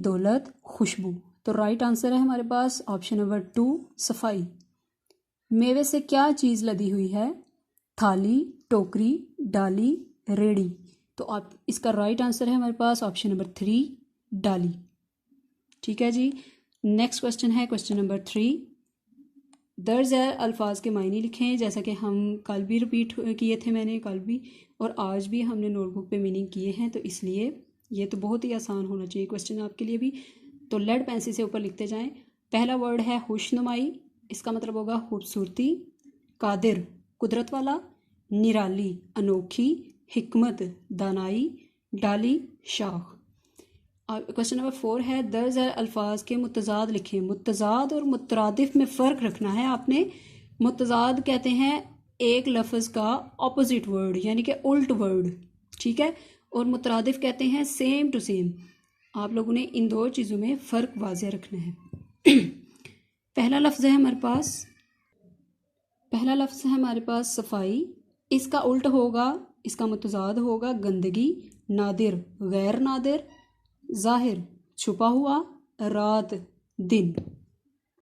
दौलत, खुशबू। तो right answer है हमारे पास ऑप्शन नंबर 2 सफाई। मेवे से क्या चीज़ लदी हुई है? थाली, टोकरी, डाली, रेड़ी। तो आप इसका राइट आंसर है हमारे पास ऑप्शन नंबर 3 डाली। ठीक है जी। नेक्स्ट क्वेश्चन है क्वेश्चन नंबर 3। दर्ज है अल्फाज के मायने लिखें। जैसा कि हम कल भी रिपीट किए थे, मैंने कल भी और आज भी हमने नोटबुक पे मीनिंग किए हैं, तो इसलिए ये तो बहुत ही आसान होना चाहिए क्वेश्चन आपके लिए भी। तो लेड पेंसिल से ऊपर लिखते जाएं। पहला वर्ड है खुशनुमाई, इसका मतलब होगा खूबसूरती। कादिर, कुदरत वाला। निराली, अनोखी। हिकमत, दानाई। डाली, शाख। क्वेश्चन नंबर 4 है दर्ज अल्फाज के मुतजाद लिखें। मुतजाद और मुतरादिफ में फ़र्क रखना है आपने। मुतजाद कहते हैं एक लफ्ज़ का ऑपोजिट वर्ड, यानी कि उल्ट वर्ड, ठीक है। और मुतरादिफ कहते हैं सेम टू सेम। आप लोगों ने इन दो चीज़ों में फ़र्क वाज़ेह रखना है। पहला लफ्ज़ है हमारे पास सफाई। इसका उल्ट होगा, इसका मुतजाद होगा गंदगी। नादिर, गैर नादिर। ज़ाहिर, छुपा हुआ। रात, दिन।